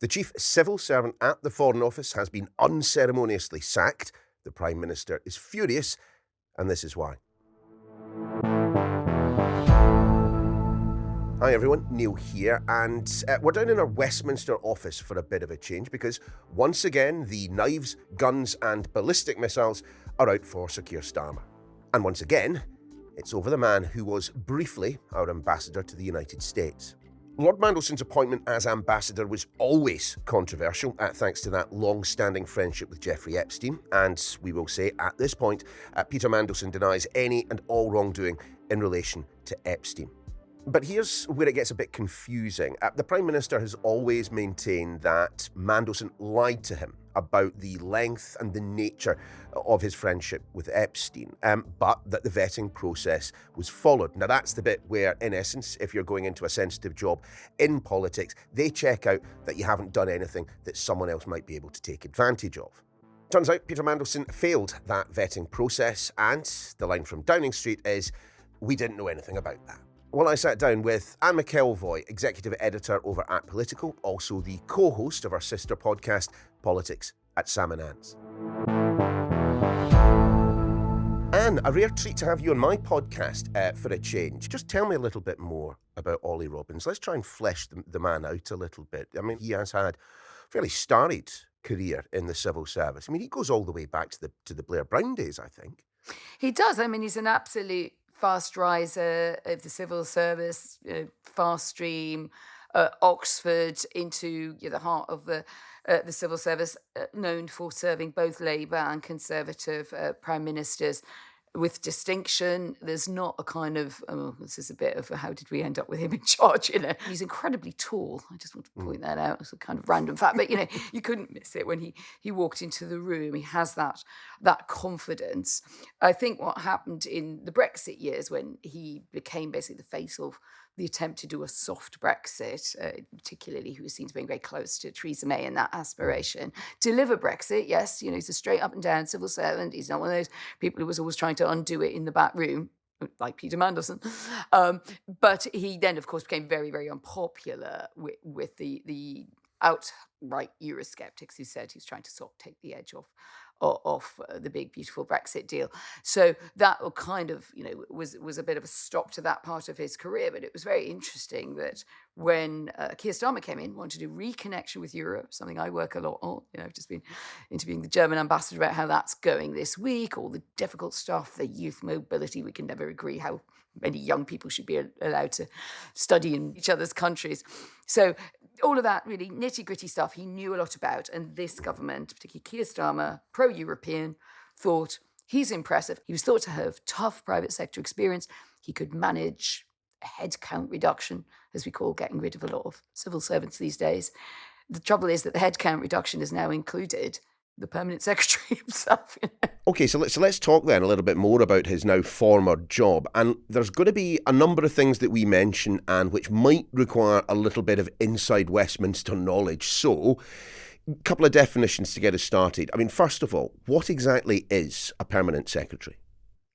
The chief civil servant at the Foreign Office has been unceremoniously sacked. The Prime Minister is furious, and this is why. Hi everyone, Niall here, and we're down in our Westminster office for a bit of a change because once again the knives, guns and ballistic missiles are out for Sir Keir Starmer. And once again, it's over the man who was briefly our ambassador to the United States. Lord Mandelson's appointment as ambassador was always controversial, thanks to that long-standing friendship with Jeffrey Epstein, and we will say at this point, Peter Mandelson denies any and all wrongdoing in relation to Epstein. But here's where it gets a bit confusing. The Prime Minister has always maintained that Mandelson lied to him about the length and the nature of his friendship with Epstein, but that the vetting process was followed. Now, that's the bit where, in essence, if you're going into a sensitive job in politics, they check out that you haven't done anything that someone else might be able to take advantage of. Turns out Peter Mandelson failed that vetting process, and the line from Downing Street is, "We didn't know anything about that." Well, I sat down with Anne McElvoy, executive editor over at Politico, also the co-host of our sister podcast, Politics at Sam and Anne's. Anne, a rare treat to have you on my podcast for a change. Just tell me a little bit more about Olly Robbins. Let's try and flesh the man out a little bit. I mean, he has had a fairly storied career in the civil service. I mean, he goes all the way back to the Blair Brown days, I think. He does. I mean, he's an absolute fast riser of the civil service, fast stream, Oxford into the heart of the civil service, known for serving both Labour and Conservative prime ministers with distinction. There's not a kind of, this is a bit of a, how did we end up with him in charge? He's incredibly tall. I just want to point that out as a kind of random fact, but you couldn't miss it when he walked into the room. He has that confidence. I think what happened in the Brexit years when he became basically the face of the attempt to do a soft Brexit, particularly he was seen to being very close to Theresa May in that aspiration. Deliver Brexit, yes, he's a straight up and down civil servant. He's not one of those people who was always trying to undo it in the back room, like Peter Mandelson. But he then, of course, became very, very unpopular with the outright Eurosceptics who said he was trying to sort of take the edge off the big, beautiful Brexit deal. So that kind of, was a bit of a stop to that part of his career. But it was very interesting that when Keir Starmer came in, wanted a reconnection with Europe, something I work a lot on. I've just been interviewing the German ambassador about how that's going this week, all the difficult stuff, the youth mobility. We can never agree how many young people should be allowed to study in each other's countries. So all of that really nitty-gritty stuff he knew a lot about. And this government, particularly Keir Starmer, pro-European, thought he's impressive. He was thought to have tough private sector experience. He could manage a headcount reduction, as we call getting rid of a lot of civil servants these days. The trouble is that the headcount reduction has now included the permanent secretary himself. Okay, so let's talk then a little bit more about his now former job. And there's going to be a number of things that we mention and which might require a little bit of inside Westminster knowledge. So, a couple of definitions to get us started. I mean, first of all, what exactly is a permanent secretary?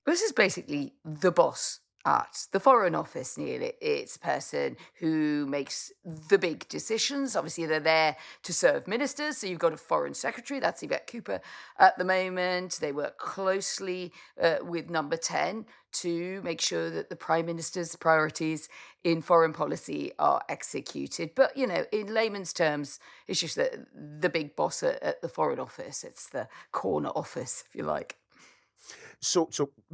This is basically the boss at the Foreign Office, Neil. It's a person who makes the big decisions. Obviously, they're there to serve ministers. So you've got a Foreign Secretary, that's Yvette Cooper at the moment. They work closely with Number 10 to make sure that the Prime Minister's priorities in foreign policy are executed. But, in layman's terms, it's just the big boss at the Foreign Office. It's the corner office, if you like. So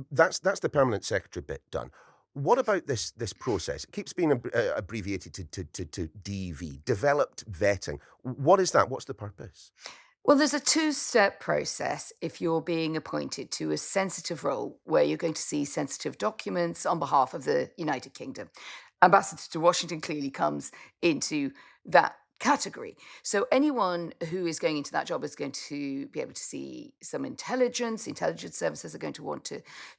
that's the permanent secretary bit done. What about this process? It keeps being abbreviated to DV, developed vetting. What is that? What's the purpose? Well, there's a two-step process if you're being appointed to a sensitive role where you're going to see sensitive documents on behalf of the United Kingdom. Ambassador to Washington clearly comes into that category. So anyone who is going into that job is going to be able to see some intelligence. Intelligence services are going to want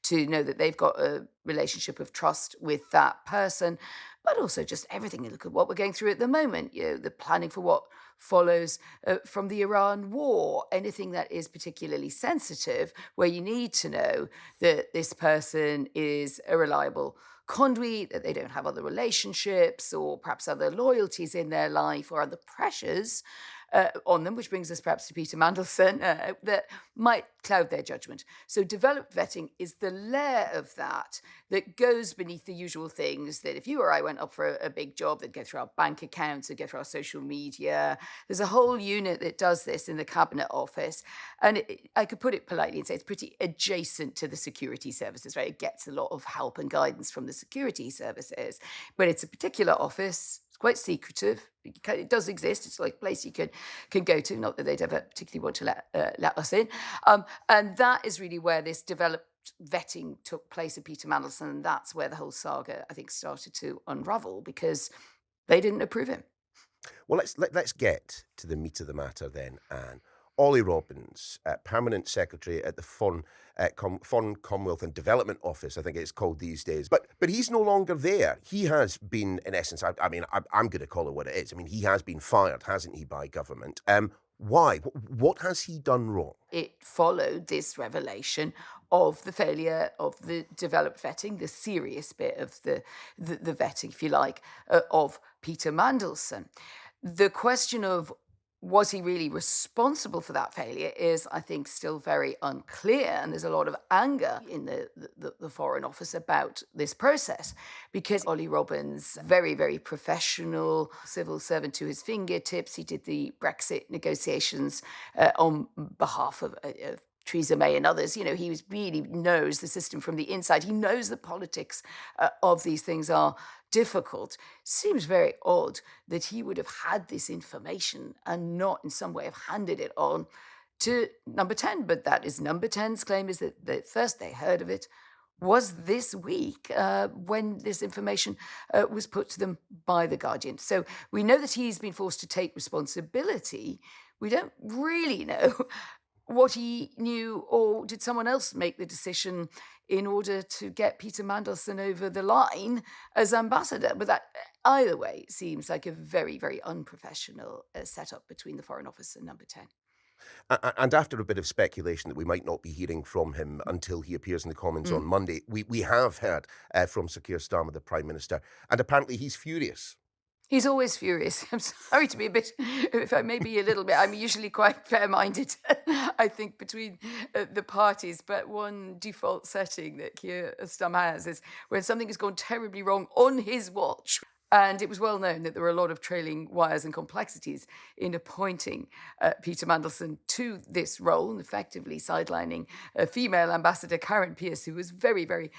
to know that they've got a relationship of trust with that person, but also just everything. Look at what we're going through at the moment, the planning for what follows from the Iran war, anything that is particularly sensitive, where you need to know that this person is a reliable conduit, that they don't have other relationships or perhaps other loyalties in their life or other pressures on them, which brings us perhaps to Peter Mandelson, that might cloud their judgment. So developed vetting is the layer of that goes beneath the usual things that if you or I went up for a big job, they'd go through our bank accounts, they'd go through our social media. There's a whole unit that does this in the Cabinet Office. And I could put it politely and say it's pretty adjacent to the security services, right? It gets a lot of help and guidance from the security services, but it's a particular office. It's quite secretive. It does exist. It's like a place you can go to. Not that they'd ever particularly want to let us in. And that is really where this developed vetting took place at Peter Mandelson. And that's where the whole saga, I think, started to unravel because they didn't approve him. Well, let's get to the meat of the matter then, Anne. Olly Robbins, Permanent Secretary at the Foreign Commonwealth and Development Office, I think it's called these days. But he's no longer there. He has been, in essence, I'm going to call it what it is. I mean, he has been fired, hasn't he, by government? Why? What has he done wrong? It followed this revelation of the failure of the developed vetting, the serious bit of the vetting, if you like, of Peter Mandelson. The question of was he really responsible for that failure is, I think, still very unclear. And there's a lot of anger in the Foreign Office about this process because Olly Robbins, very, very professional civil servant to his fingertips. He did the Brexit negotiations on behalf of Theresa May and others. You know, he really knows the system from the inside. He knows the politics of these things are difficult. Seems very odd that he would have had this information and not in some way have handed it on to Number 10. But that is Number 10's claim, is that the first they heard of it was this week when this information was put to them by The Guardian. So we know that he's been forced to take responsibility. We don't really know what he knew, or did someone else make the decision in order to get Peter Mandelson over the line as ambassador? But that, either way, seems like a very, very unprofessional setup between the Foreign Office and Number 10. And after a bit of speculation that we might not be hearing from him until he appears in the Commons on Monday, we have heard from Sir Keir Starmer, the Prime Minister, and apparently he's furious. He's always furious. I'm sorry to be a bit, if I may be a little bit, I'm usually quite fair-minded, I think, between the parties. But one default setting that Keir Starmer has is when something has gone terribly wrong on his watch. And it was well known that there were a lot of trailing wires and complexities in appointing Peter Mandelson to this role and effectively sidelining a female ambassador, Karen Pierce, who was very, very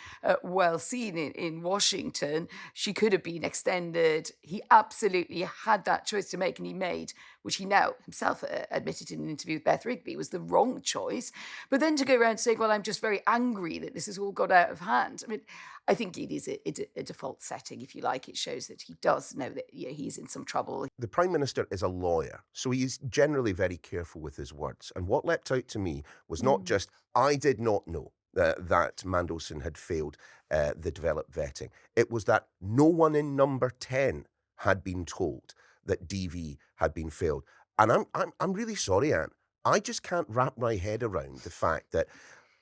well seen in Washington. She could have been extended. He absolutely had that choice to make, and he made, which he now himself admitted in an interview with Beth Rigby, was the wrong choice. But then to go around saying, well, I'm just very angry that this has all got out of hand. I mean, I think it is a default setting, if you like. It shows that he does know that he's in some trouble. The Prime Minister is a lawyer, so he's generally very careful with his words. And what leapt out to me was not just, I did not know that Mandelson had failed the developed vetting. It was that no one in Number 10 had been told that DV had been failed. And I'm really sorry, Anne. I just can't wrap my head around the fact that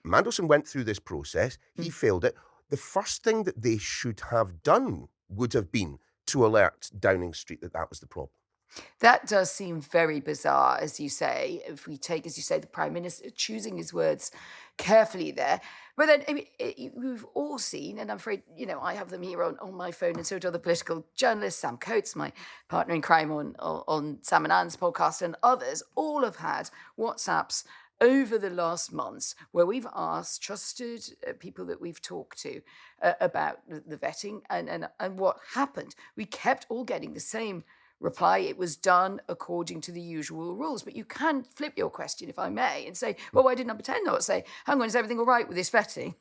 Mandelson went through this process, he failed it. The first thing that they should have done would have been to alert Downing Street that was the problem. That does seem very bizarre, as you say, if we take, as you say, the Prime Minister choosing his words carefully there. But then, I mean, we've all seen, and I'm afraid, I have them here on my phone, and so do other political journalists, Sam Coates, my partner in crime on Sam and Anne's podcast, and others, all have had WhatsApps over the last months where we've asked trusted people that we've talked to about the vetting and what happened. We kept all getting the same reply. It was done according to the usual rules. But you can flip your question, if I may, and say, well, why did Number 10 not say, hang on, is everything all right with this vetting?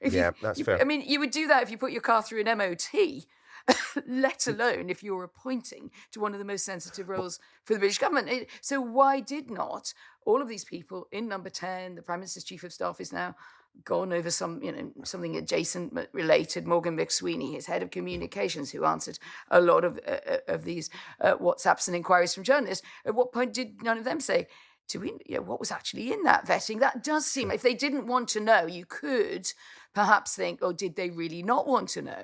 That's fair. I mean, you would do that if you put your car through an MOT. Let alone if you're appointing to one of the most sensitive roles for the British government. So why did not all of these people in Number 10, the Prime Minister's Chief of Staff is now gone over something adjacent but related, Morgan McSweeney, his head of communications, who answered a lot of these WhatsApps and inquiries from journalists. At what point did none of them say, what was actually in that vetting? That does seem, if they didn't want to know, you could perhaps think, oh, did they really not want to know?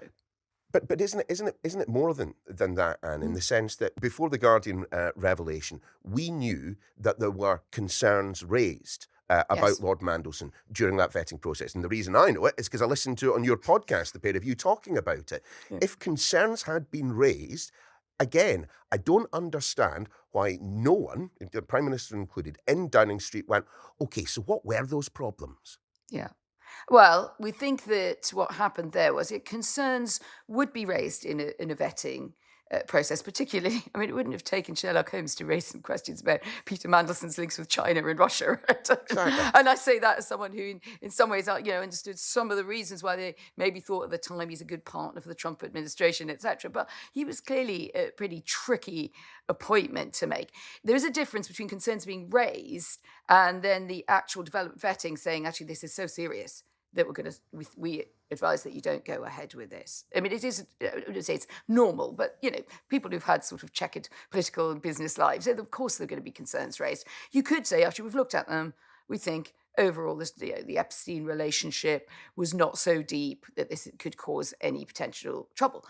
But isn't it more than that, Anne, in Mm. the sense that before the Guardian revelation, we knew that there were concerns raised about Yes. Lord Mandelson during that vetting process. And the reason I know it is because I listened to it on your podcast, the pair of you talking about it. Yeah. If concerns had been raised, again, I don't understand why no one, the Prime Minister included, in Downing Street went, okay, so what were those problems? Yeah. Well, we think that what happened there was concerns would be raised in a vetting process, particularly. I mean, it wouldn't have taken Sherlock Holmes to raise some questions about Peter Mandelson's links with China and Russia. Right? Exactly. And I say that as someone who, in some ways, understood some of the reasons why they maybe thought at the time he's a good partner for the Trump administration, etc. But he was clearly a pretty tricky appointment to make. There is a difference between concerns being raised and then the actual development vetting saying, actually, this is so serious that we advise that you don't go ahead with this. I mean, it is, I would say it's normal, but, people who've had sort of checkered political and business lives, of course there are going to be concerns raised. You could say, after we've looked at them, we think overall the Epstein relationship was not so deep that this could cause any potential trouble.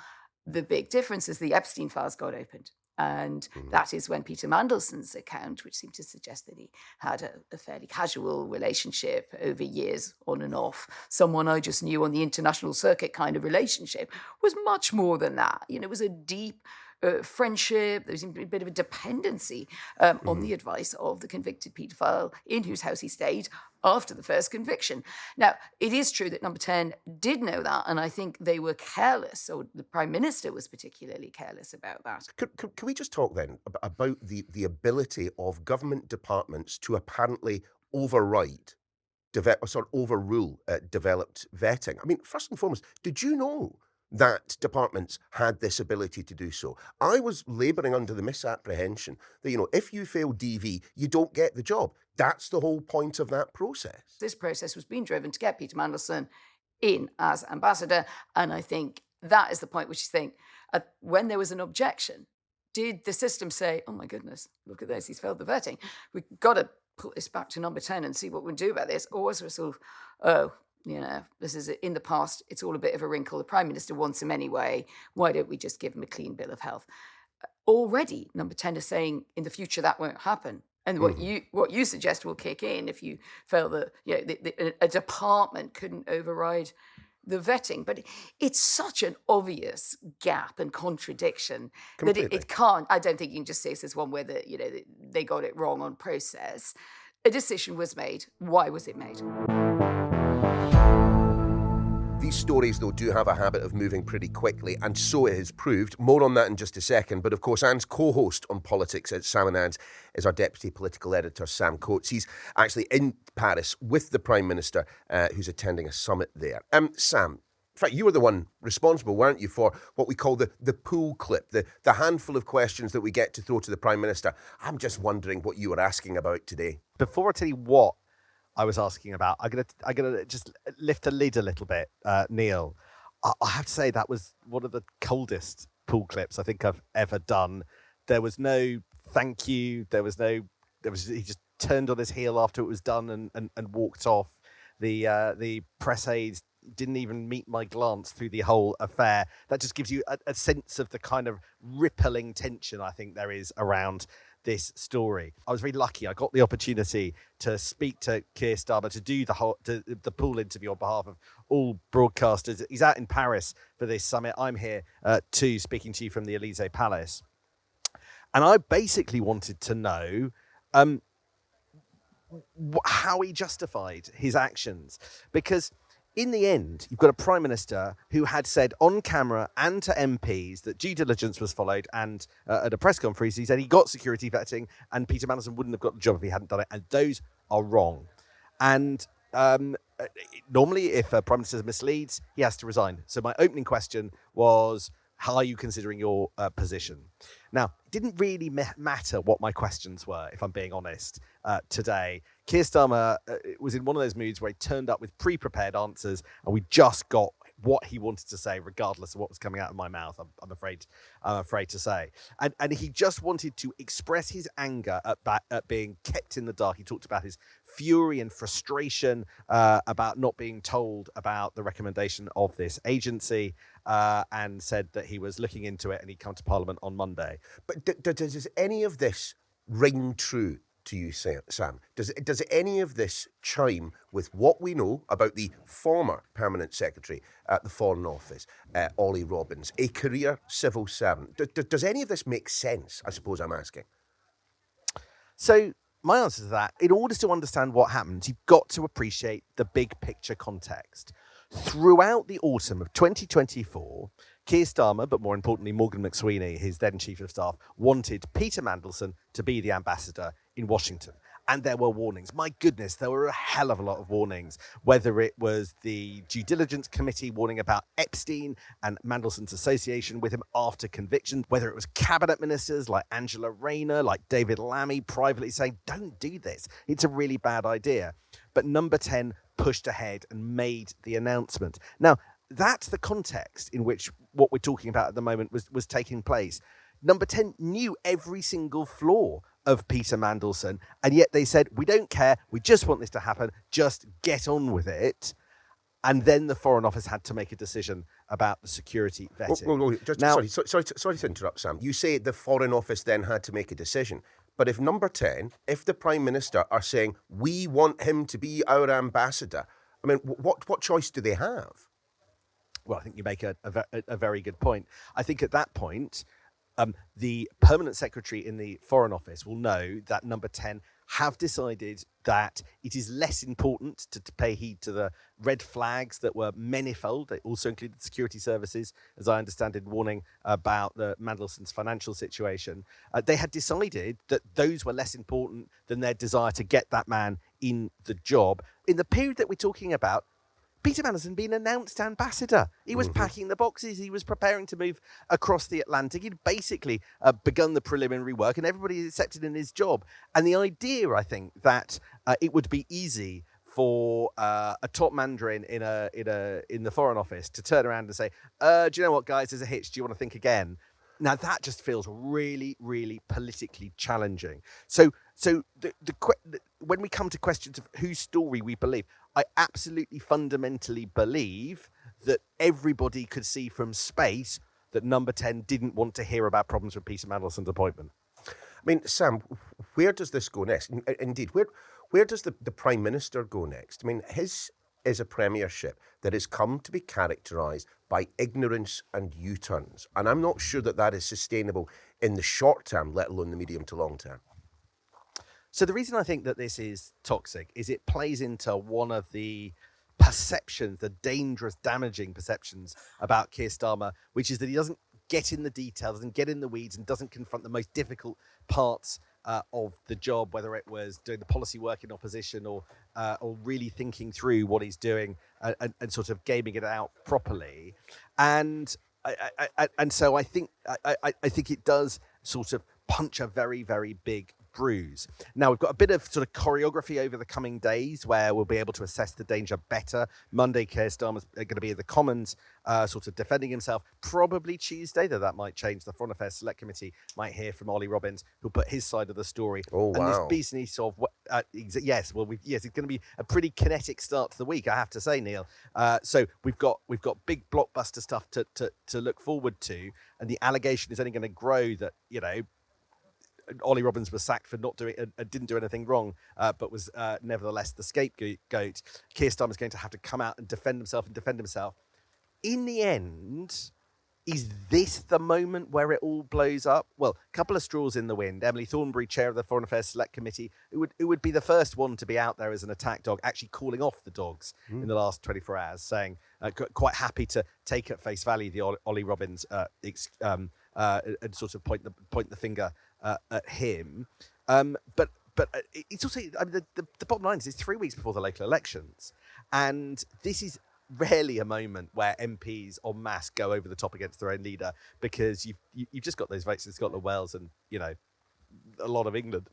The big difference is the Epstein files got opened. And that is when Peter Mandelson's account, which seemed to suggest that he had a fairly casual relationship over years on and off, someone I just knew on the international circuit kind of relationship, was much more than that. It was a deep friendship. There was a bit of a dependency on the advice of the convicted paedophile in whose house he stayed after the first conviction. Now, it is true that Number 10 did know that, and I think they were careless, or the Prime Minister was particularly careless about that. Can we just talk then about the ability of government departments to apparently override, overrule developed vetting? I mean, first and foremost, did you know that departments had this ability to do so? I was labouring under the misapprehension that, if you fail DV, you don't get the job. That's the whole point of that process. This process was being driven to get Peter Mandelson in as ambassador, and I think that is the point which you think, when there was an objection, did the system say, oh my goodness, look at this, he's failed the vetting, we've got to put this back to Number 10 and see what we can do about this? Or was it sort of, this is in the past, it's all a bit of a wrinkle, the Prime Minister wants him anyway, why don't we just give him a clean bill of health? Already, Number 10 is saying in the future that won't happen. And what you suggest will kick in if you feel that a department couldn't override the vetting. But it's such an obvious gap and contradiction that it can't. I don't think you can just say this is one where they got it wrong on process. A decision was made. Why was it made? These stories, though, do have a habit of moving pretty quickly, and so it has proved. More on that in just a second. But, of course, Anne's co-host on Politics at Sam and Anne's is our Deputy Political Editor, Sam Coates. He's actually in Paris with the Prime Minister, who's attending a summit there. Sam, in fact, you were the one responsible, weren't you, for what we call the pool clip, the handful of questions that we get to throw to the Prime Minister. I'm just wondering what you were asking about today. Before I tell you what I was asking about, I'm gonna just lift the lid a little bit, Neil. I have to say that was one of the coldest pool clips I think I've ever done. There was no thank you. He just turned on his heel after it was done and walked off. The press aides didn't even meet my glance through the whole affair. That just gives you a sense of the kind of rippling tension I think there is around this story. I was very lucky. I got the opportunity to speak to Keir Starmer, to do the pool interview on behalf of all broadcasters. He's out in Paris for this summit. I'm here too, speaking to you from the Elysee Palace. And I basically wanted to know how he justified his actions, because in the end, you've got a Prime Minister who had said on camera and to MPs that due diligence was followed, and at a press conference he said he got security vetting and Peter Mandelson wouldn't have got the job if he hadn't done it, and those are wrong. And normally if a Prime Minister misleads, he has to resign. So my opening question was, how are you considering your position? Now, it didn't really matter what my questions were, if I'm being honest, today. Keir Starmer was in one of those moods where he turned up with pre-prepared answers and we just got what he wanted to say, regardless of what was coming out of my mouth. I'm afraid to say, and he just wanted to express his anger at being kept in the dark. He talked about his fury and frustration about not being told about the recommendation of this agency, and said that he was looking into it and he'd come to Parliament on Monday. But does any of this ring true to you, Sam? Does any of this chime with what we know about the former Permanent Secretary at the Foreign Office, Olly Robbins, a career civil servant? Does any of this make sense, I suppose I'm asking? So my answer to that, in order to understand what happens, you've got to appreciate the big picture context. Throughout the autumn of 2024, Keir Starmer, but more importantly Morgan McSweeney, his then Chief of Staff, wanted Peter Mandelson to be the ambassador in Washington. And there were warnings. My goodness, there were a hell of a lot of warnings, whether it was the Due Diligence Committee warning about Epstein and Mandelson's association with him after conviction, whether it was cabinet ministers like Angela Rayner, like David Lammy, privately saying, don't do this. It's a really bad idea. But Number 10 pushed ahead and made the announcement. Now, that's the context in which what we're talking about at the moment was taking place. Number 10 knew every single flaw of Peter Mandelson, and yet they said, we don't care, we just want this to happen, just get on with it. And then the Foreign Office had to make a decision about the security vetting. Sorry to interrupt, Sam. You say the Foreign Office then had to make a decision. But if Number 10, if the Prime Minister are saying, we want him to be our ambassador, I mean, what choice do they have? Well, I think you make a very good point. I think at that point, the Permanent Secretary in the Foreign Office will know that Number 10 have decided that it is less important to pay heed to the red flags that were manifold. They also included security services, as I understand it, warning about the Mandelson's financial situation. They had decided that those were less important than their desire to get that man in the job. In the period that we're talking about, Peter Mandelson being announced ambassador. He was packing the boxes. He was preparing to move across the Atlantic. He'd basically begun the preliminary work, and everybody accepted in his job. And the idea, I think, that it would be easy for a top mandarin in the Foreign Office to turn around and say, "Do you know what, guys? There's a hitch. Do you want to think again?" Now that just feels really, really politically challenging. So when we come to questions of whose story we believe, I absolutely fundamentally believe that everybody could see from space that Number 10 didn't want to hear about problems with Peter Mandelson's appointment. I mean, Sam, where does this go next? Indeed, where does the Prime Minister go next? I mean, his is a premiership that has come to be characterised by ignorance and U-turns. And I'm not sure that is sustainable in the short term, let alone the medium to long term. So the reason I think that this is toxic is it plays into one of the perceptions, the dangerous, damaging perceptions about Keir Starmer, which is that he doesn't get in the details, doesn't get in the weeds, and doesn't confront the most difficult parts of the job, whether it was doing the policy work in opposition or really thinking through what he's doing and sort of gaming it out properly. And so I think it does sort of punch a very, very big bruise. Now, we've got a bit of sort of choreography over the coming days where we'll be able to assess the danger better. Monday, Keir Starmer's going to be in the Commons sort of defending himself. Probably Tuesday, though that might change. The Foreign Affairs Select Committee might hear from Olly Robbins, who'll put his side of the story. Oh, wow. And this business of, it's going to be a pretty kinetic start to the week, I have to say, Neil. So we've got big blockbuster stuff to look forward to. And the allegation is only going to grow that, Ollie Robbins was sacked for didn't do anything wrong, but was nevertheless the scapegoat. Keir Starmer's going to have to come out and defend himself. In the end, is this the moment where it all blows up? Well, a couple of straws in the wind. Emily Thornberry, chair of the Foreign Affairs Select Committee, who would be the first one to be out there as an attack dog, actually calling off the dogs in the last 24 hours, saying quite happy to take at face value the Ollie Robbins and sort of point the finger at him, but it's also the bottom line is it's 3 weeks before the local elections, and this is rarely a moment where MPs en masse go over the top against their own leader, because you've just got those votes in Scotland, Wales, and a lot of England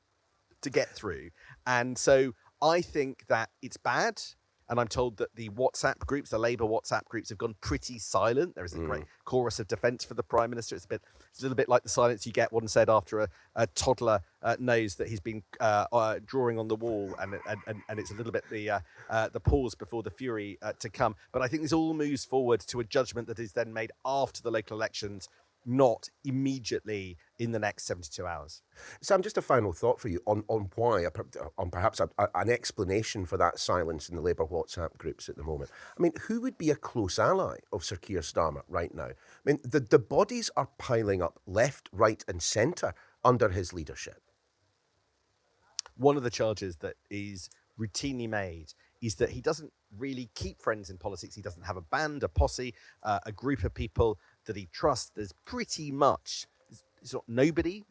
to get through, and so I think that it's bad. And I'm told that the WhatsApp groups, the Labour WhatsApp groups, have gone pretty silent. There is a great chorus of defence for the Prime Minister. It's a little bit like the silence you get, one said, after a toddler knows that he's been drawing on the wall, and it's a little bit the pause before the fury to come. But I think this all moves forward to a judgment that is then made after the local elections, not immediately in the next 72 hours. Sam, just a final thought for you on why, on perhaps an explanation for that silence in the Labour WhatsApp groups at the moment. I mean, who would be a close ally of Sir Keir Starmer right now? I mean, the bodies are piling up left, right and centre under his leadership. One of the charges that is routinely made is that he doesn't really keep friends in politics. He doesn't have a band, a posse, a group of people that he trusts. There's pretty much, it's not nobody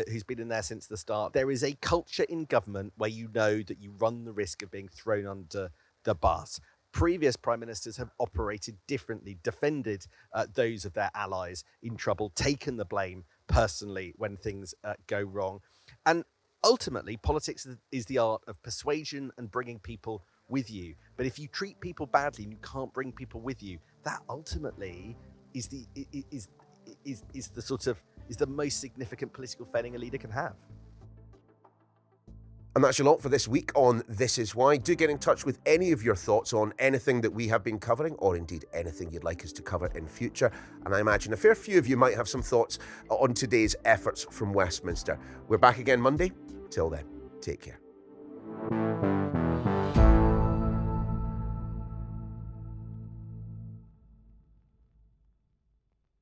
who's been in there since the start. There is a culture in government where you know that you run the risk of being thrown under the bus. Previous prime ministers have operated differently, defended those of their allies in trouble, taken the blame personally when things go wrong. And ultimately, politics is the art of persuasion and bringing people with you. But if you treat people badly and you can't bring people with you, that ultimately is the most significant political failing a leader can have. And that's your lot for this week on This Is Why. Do get in touch with any of your thoughts on anything that we have been covering, or indeed anything you'd like us to cover in future. And I imagine a fair few of you might have some thoughts on today's efforts from Westminster. We're back again Monday. Till then, take care.